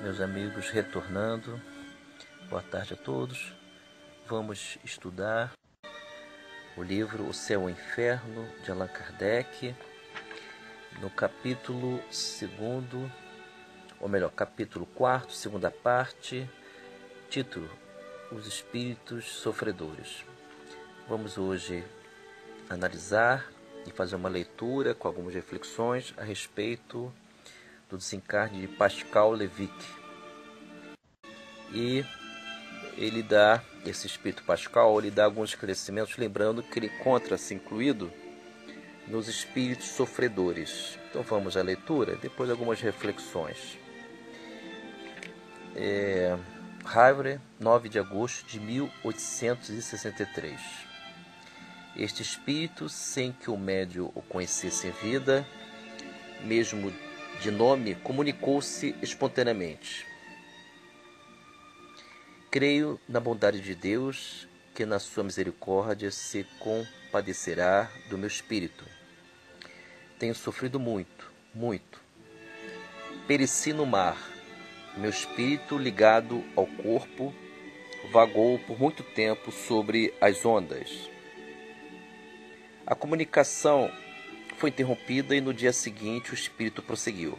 Meus amigos, retornando, boa tarde a todos. Vamos estudar o livro O Céu e o Inferno, de Allan Kardec, no capítulo 2º, ou melhor, capítulo 4º, segunda parte, título: Os Espíritos Sofredores. Vamos hoje analisar e fazer uma leitura com algumas reflexões a respeito do desencarne de Pascal Levick. E esse espírito Pascal, ele dá alguns esclarecimentos, lembrando que ele encontra-se incluído nos espíritos sofredores. Então vamos à leitura, depois algumas reflexões. Havre, 9 de agosto de 1863. Este espírito, sem que o médium o conhecesse em vida, mesmo de nome, comunicou-se espontaneamente. Creio na bondade de Deus, que na sua misericórdia se compadecerá do meu espírito. Tenho sofrido muito, muito. Pereci no mar. Meu espírito, ligado ao corpo, vagou por muito tempo sobre as ondas. A comunicação foi interrompida e no dia seguinte o espírito prosseguiu.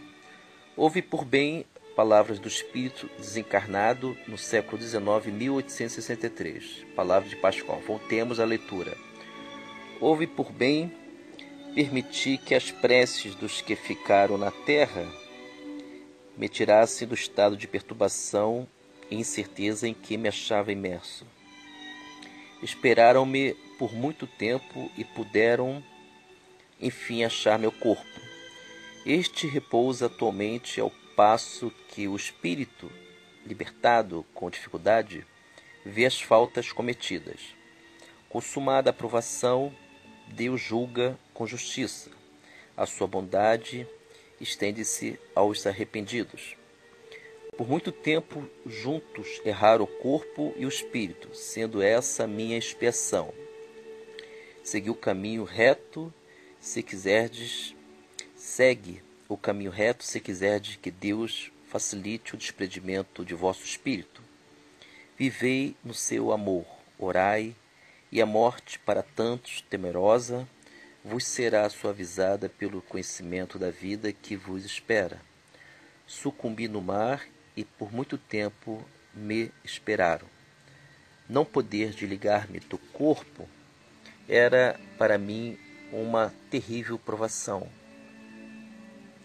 Houve por bem palavras do espírito desencarnado no século XIX, 1863. Palavras de Pascal. Voltemos à leitura. Houve por bem permitir que as preces dos que ficaram na terra me tirassem do estado de perturbação e incerteza em que me achava imerso. Esperaram-me por muito tempo e puderam, enfim, achar meu corpo. Este repousa atualmente ao passo que o espírito, libertado com dificuldade, vê as faltas cometidas. Consumada a aprovação, Deus julga com justiça. A sua bondade estende-se aos arrependidos. Por muito tempo juntos erraram o corpo e o espírito, sendo essa minha expiação. Segui o caminho reto, se quiserdes, segue o caminho reto, se quiserdes que Deus facilite o desprendimento de vosso espírito. Vivei no seu amor, orai, e a morte, para tantos temerosa, vos será suavizada pelo conhecimento da vida que vos espera. Sucumbi no mar e por muito tempo me esperaram. Não poder desligar-me do corpo era para mim uma terrível provação.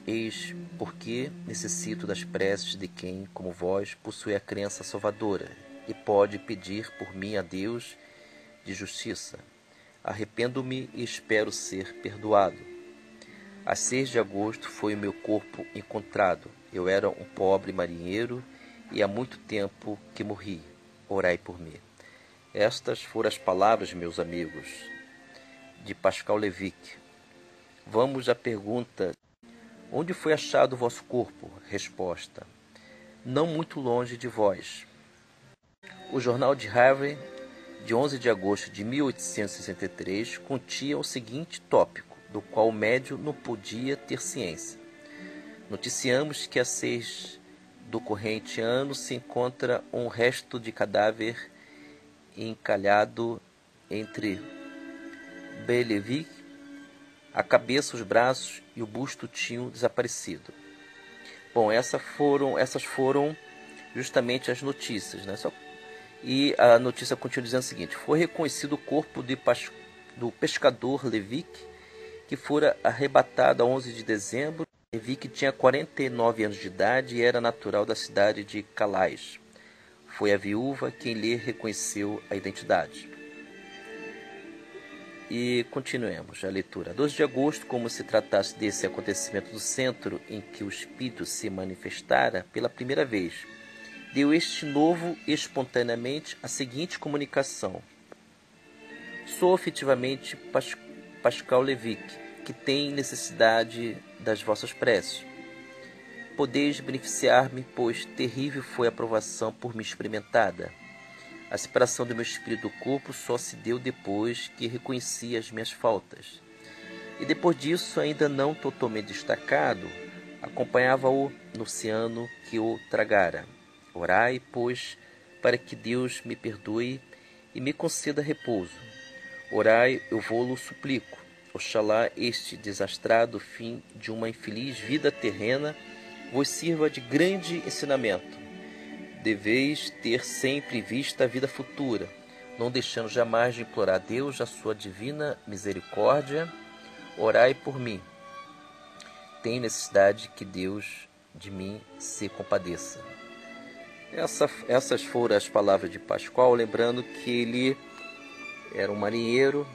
Eis porque necessito das preces de quem, como vós, possui a crença salvadora e pode pedir por mim a Deus de justiça. Arrependo-me e espero ser perdoado. A 6 de agosto foi o meu corpo encontrado. Eu era um pobre marinheiro e há muito tempo que morri. Orai por mim. Estas foram as palavras, meus amigos, de Pascal Levick. Vamos à pergunta: onde foi achado o vosso corpo? Resposta: não muito longe de vós. O jornal de Havre, de 11 de agosto de 1863, continha o seguinte tópico, do qual o médium não podia ter ciência. Noticiamos que a 6 do corrente ano se encontra um resto de cadáver encalhado entre Belleville. A cabeça, os braços e o busto tinham desaparecido. Bom, essas foram justamente as notícias, né? E a notícia continua dizendo o seguinte: foi reconhecido o corpo do pescador Levick, que fora arrebatado a 11 de dezembro. Levick tinha 49 anos de idade e era natural da cidade de Calais. Foi a viúva quem lhe reconheceu a identidade. E continuemos a leitura. 12 de agosto, como se tratasse desse acontecimento do centro em que o espírito se manifestara pela primeira vez, deu este novo espontaneamente a seguinte comunicação: sou efetivamente Pascal Levick, que tem necessidade das vossas preces. Podeis beneficiar-me, pois terrível foi a provação por mim experimentada. A separação do meu espírito do corpo só se deu depois que reconheci as minhas faltas. E depois disso, ainda não totalmente destacado, Acompanhava-o no oceano que o tragara. Orai, pois, para que Deus me perdoe e me conceda repouso. Orai, eu vou-lo suplico. Oxalá este desastrado fim de uma infeliz vida terrena vos sirva de grande ensinamento. Deveis ter sempre em vista a vida futura, não deixando jamais de implorar a Deus a sua divina misericórdia. Orai por mim. Tenho necessidade que Deus de mim se compadeça. Essas foram as palavras de Pascoal, lembrando que ele era um marinheiro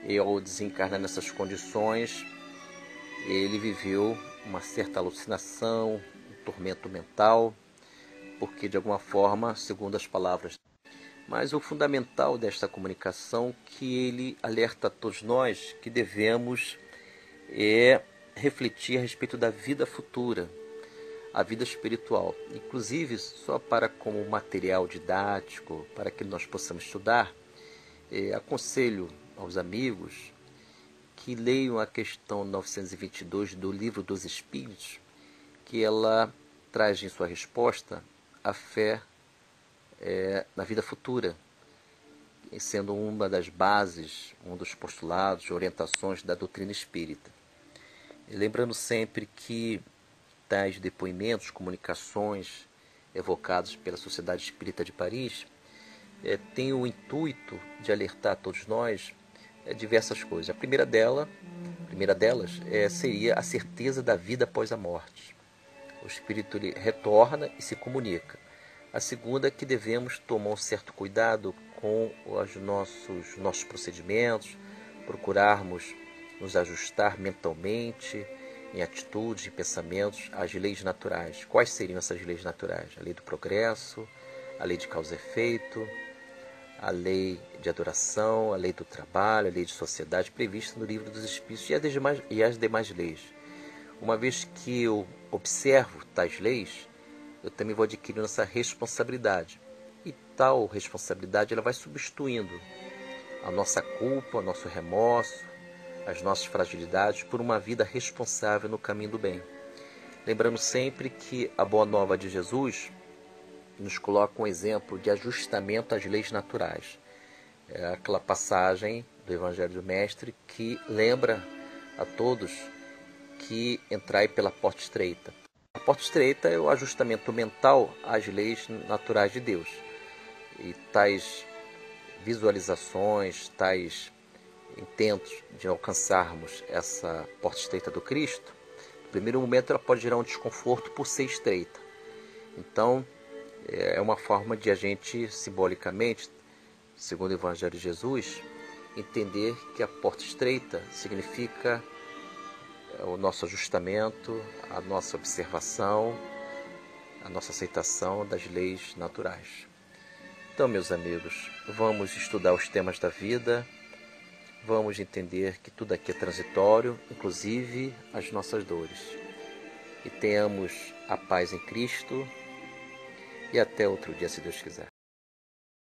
e ao desencarnar nessas condições, ele viveu uma certa alucinação, um tormento mental, porque de alguma forma, segundo as palavras. Mas o fundamental desta comunicação que ele alerta a todos nós que devemos refletir a respeito da vida futura, a vida espiritual, inclusive só para como material didático, para que nós possamos estudar, aconselho aos amigos que leiam a questão 922 do Livro dos Espíritos, que ela traz em sua resposta a fé na vida futura, sendo uma das bases, um dos postulados, orientações da doutrina espírita. E lembrando sempre que tais depoimentos, comunicações evocados pela Sociedade Espírita de Paris têm o intuito de alertar a todos nós diversas coisas. A primeira delas seria a certeza da vida após a morte. O espírito retorna e se comunica. A segunda é que devemos tomar um certo cuidado com os nossos procedimentos, procurarmos nos ajustar mentalmente, em atitudes e pensamentos, às leis naturais. Quais seriam essas leis naturais? A lei do progresso, a lei de causa e efeito, a lei de adoração, a lei do trabalho, a lei de sociedade prevista no Livro dos Espíritos e as demais leis. Uma vez que eu observo tais leis, eu também vou adquirindo essa responsabilidade. E tal responsabilidade ela vai substituindo a nossa culpa, o nosso remorso, as nossas fragilidades por uma vida responsável no caminho do bem. Lembrando sempre que a Boa Nova de Jesus nos coloca um exemplo de ajustamento às leis naturais. É aquela passagem do Evangelho do Mestre que lembra a todos que entrai pela porta estreita. A porta estreita é o ajustamento mental às leis naturais de Deus. E tais visualizações, tais intentos de alcançarmos essa porta estreita do Cristo, no primeiro momento ela pode gerar um desconforto por ser estreita. Então, é uma forma de a gente, simbolicamente, segundo o Evangelho de Jesus, entender que a porta estreita significa o nosso ajustamento, a nossa observação, a nossa aceitação das leis naturais. Então, meus amigos, vamos estudar os temas da vida, vamos entender que tudo aqui é transitório, inclusive as nossas dores. E tenhamos a paz em Cristo e até outro dia, se Deus quiser.